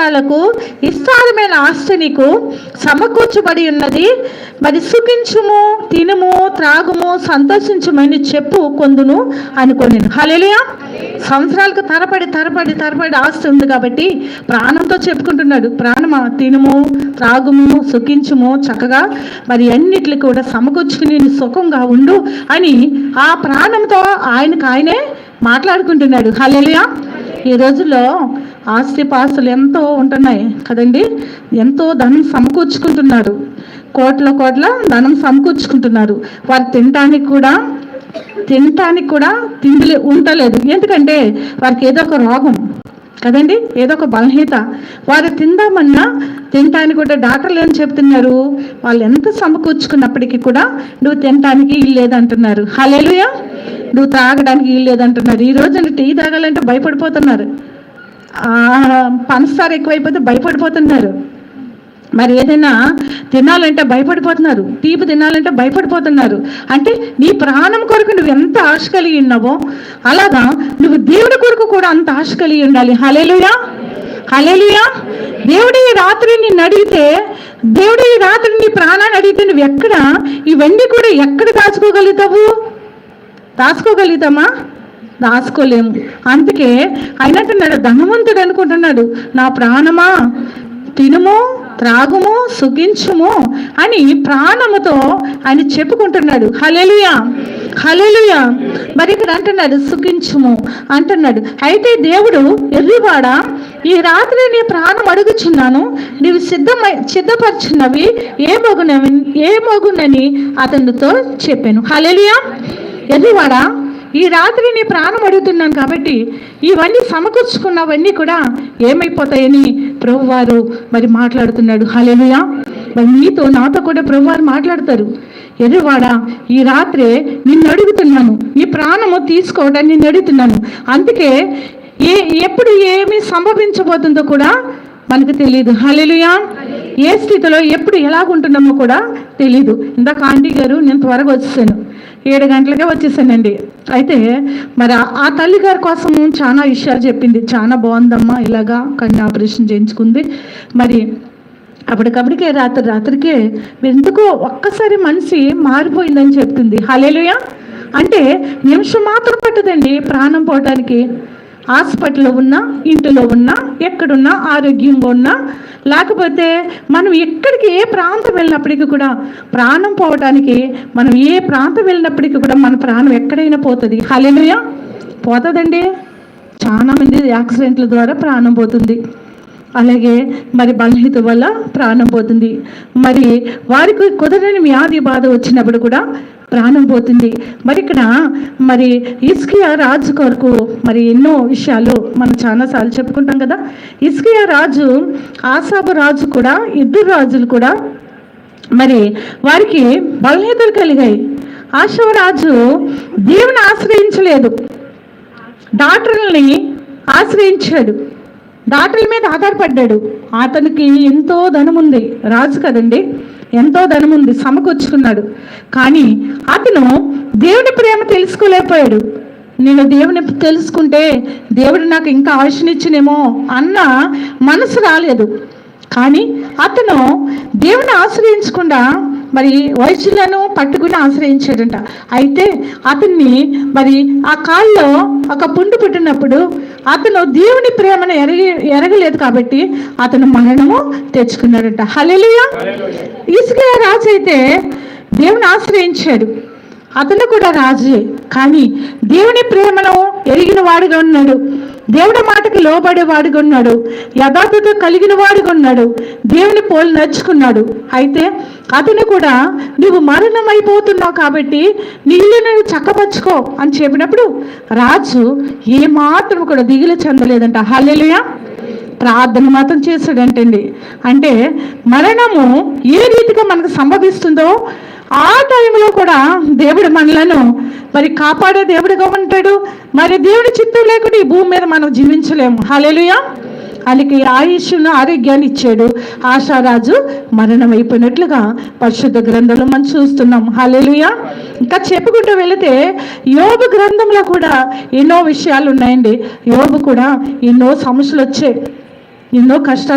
సంవత్సరాలకు విస్తారమైన ఆస్తి నీకు సమకూర్చబడి ఉన్నది. మరి సుఖించుము, తినుము, త్రాగుము, సంతోషించుమని చెప్పు కొందును అనుకోని. హల్లెలూయా. సంవత్సరాలకు తరబడి ఆస్తి ఉంది కాబట్టి ప్రాణంతో చెప్పుకుంటున్నాడు, ప్రాణమా తినుము, త్రాగుము, సుఖించుము, చక్కగా మరి అన్నిటికి కూడా సమకూర్చుకుని సుఖంగా ఉండు అని ఆ ప్రాణంతో ఆయనే మాట్లాడుకుంటున్నాడు. హల్లెలూయా. ఈ రోజుల్లో ఆస్తిపాస్తులు ఎంతో ఉంటున్నాయి కదండి, ఎంతో ధనం సమకూర్చుకుంటున్నారు, కోట్ల ధనం సమకూర్చుకుంటున్నారు. వారు తినటానికి కూడా తిండి ఉండలేదు. ఎందుకంటే వారికి ఏదో ఒక రోగం కదండి, ఏదో ఒక బలహీనత. వారు తిందామన్నా తినటానికి కూడా డాక్టర్లు ఏం చెప్తున్నారు, వాళ్ళు ఎంత సమకూర్చుకున్నప్పటికీ కూడా నువ్వు తినటానికి ఇల్లు లేదంటున్నారు. హల్లెలూయా. నువ్వు తాగడానికి ఇల్లు లేదంటున్నారు. ఈ రోజు టీ తాగాలంటే భయపడిపోతున్నారు, పంచదార ఎక్కువైపోతే భయపడిపోతున్నారు, మరి ఏదైనా తినాలంటే భయపడిపోతున్నారు, తీపి తినాలంటే భయపడిపోతున్నారు. అంటే నీ ప్రాణం కొరకు నువ్వు ఎంత ఆశ కలిగి ఉన్నావో అలాగా నువ్వు దేవుడి కొరకు కూడా అంత ఆశ కలిగి ఉండాలి. హల్లెలూయా. హల్లెలూయా. దేవుడి ఈ రాత్రి నిన్ను అడిగితే, దేవుడి ఈ రాత్రి నీ ప్రాణాన్ని అడిగితే నువ్వు ఇవన్నీ కూడా ఎక్కడ దాచుకోగలుగుతామా? దాచుకోలేము. అందుకే ఆయన అంటున్నాడు, ధనవంతుడు అనుకుంటున్నాడు, నా ప్రాణమా తినుము, త్రాగుము, సుఖించుము అని ప్రాణముతో ఆయన చెప్పుకుంటున్నాడు. హల్లెలూయా. హల్లెలూయా. మరి ఇక్కడ అంటున్నాడు సుఖించుము అంటున్నాడు. అయితే దేవుడు, ఎర్రివాడా, ఈ రాత్రి నీ ప్రాణం అడుగుచున్నాను, నీవు సిద్ధపరచున్నవి ఏమోగునని అతనితో చెప్పాను. హల్లెలూయా. ఎర్రివాడా, ఈ రాత్రి నీ ప్రాణం అడుగుతున్నాను కాబట్టి ఇవన్నీ సమకూర్చుకున్నవన్నీ కూడా ఏమైపోతాయని ప్రభువారు మరి మాట్లాడుతున్నాడు. హల్లెలూయా. మరి నాతో కూడా ప్రభువారు మాట్లాడతారు. ఎర్రివాడా, ఈ రాత్రే నిన్ను అడుగుతున్నాను, నీ ప్రాణము తీసుకోవడానికి నిన్ను అడుగుతున్నాను. అందుకే ఎప్పుడు ఏమి సంభవించబోతుందో కూడా మనకు తెలియదు. హల్లెలూయా. ఏ స్థితిలో ఎప్పుడు ఎలాగుంటున్నామో కూడా తెలియదు. ఇందాక ఆంటీ గారు నేను త్వరగా వచ్చేసాను, 7 గంటలకే వచ్చేసానండి. అయితే మరి ఆ తల్లి గారి కోసం చాలా విషయాలు చెప్పింది. చాలా బాగుందమ్మా, ఇలాగా కన్ను ఆపరేషన్ చేయించుకుంది. మరి అప్పటికప్పటికే రాత్రికే ఎందుకో ఒక్కసారి మనిషి మారిపోయిందని చెప్తుంది. హల్లెలూయా. అంటే నిమిషం మాత్రం పట్టదండి ప్రాణం పోవటానికి. హాస్పిటల్లో ఉన్నా, ఇంటిలో ఉన్నా, ఎక్కడున్నా, ఆరోగ్యంగా ఉన్నా, లేకపోతే మనం ఎక్కడికి ఏ ప్రాంతం వెళ్ళినప్పటికీ కూడా ప్రాణం పోవటానికి, మనం ఏ ప్రాంతం వెళ్ళినప్పటికీ కూడా మన ప్రాణం ఎక్కడైనా పోతుంది. హల్లెలూయా. పోతుందండి. చాలామంది యాక్సిడెంట్ల ద్వారా ప్రాణం పోతుంది, అలాగే మరి బలహీనత వల్ల ప్రాణం పోతుంది, మరి వారికి కుదరని వ్యాధి బాధ వచ్చినప్పుడు కూడా ప్రాణం పోతుంది. మరి ఇక్కడ మరి హిజ్కియా రాజు కొరకు మరి ఎన్నో విషయాలు మనం చాలాసార్లు చెప్పుకుంటాం కదా. హిజ్కియా రాజు, ఆసాబు రాజు కూడా, ఇద్దరు రాజులు కూడా మరి వారికి బలహీనతలు కలిగాయి. ఆసాబు రాజు దేవుని ఆశ్రయించలేదు, డాక్టర్లని ఆశ్రయించాడు, డాక్టర్ల మీద ఆధారపడ్డాడు. అతనికి ఎంతో ధనం ఉంది, రాజు కదండి, ఎంతో ధనం ఉంది, సమకూర్చుకున్నాడు. కానీ అతను దేవుని ప్రేమ తెలుసుకోలేకపోయాడు. నేను దేవుని తెలుసుకుంటే దేవుడు నాకు ఇంకా ఆయుష్నిచ్చినేమో అన్న మనసు రాలేదు. కానీ అతను దేవుని ఆశ్రయించకుండా మరి వైద్యులను పట్టుకుని ఆశ్రయించాడంట. అయితే అతన్ని మరి ఆ కాల్లో ఒక పుండు పుట్టినప్పుడు అతను దేవుని ప్రేమను ఎరగలేదు కాబట్టి అతను మరణము తెచ్చుకున్నాడంట. హల్లెలూయా. హిజ్కియా రాజు అయితే దేవుని ఆశ్రయించాడు, అతను కూడా రాజే, కానీ దేవుని ప్రేమను ఎరిగిన వాడుగా ఉన్నాడు, దేవుడి మాటకి లోబడేవాడుగా ఉన్నాడు, యథార్థత కలిగిన వాడుగా ఉన్నాడు, దేవుని పోలు నడుచుకున్నాడు. అయితే అతను కూడా నువ్వు మరణం అయిపోతున్నావు కాబట్టి నీ ఇల్లు నువ్వు చక్కపరుచుకో అని చెప్పినప్పుడు రాజు ఏమాత్రం కూడా దిగులు చెందలేదంట. హల్లెలూయా. ప్రార్థన మాత్రం చేశాడంటండి. అంటే మరణము ఏ రీతిగా మనకు సంభవిస్తుందో ఆ టైంలో కూడా దేవుడు మనలను మరి కాపాడే దేవుడిగా ఉంటాడు. మరి దేవుడి చిత్తం లేకుండా ఈ భూమి మీద మనం జీవించలేము. హల్లెలూయా. వాళ్ళకి ఆయుష్ను, ఆరోగ్యాన్ని ఇచ్చాడు. ఆశారాజు మరణం అయిపోయినట్లుగా పరిశుద్ధ గ్రంథంలో మనం చూస్తున్నాం. హల్లెలూయా. ఇంకా చెప్పుకుంటూ వెళితే యోబు గ్రంథంలో కూడా ఎన్నో విషయాలు ఉన్నాయండి. యోబు కూడా ఎన్నో సమస్యలు వచ్చాయి, ఎన్నో కష్టాలు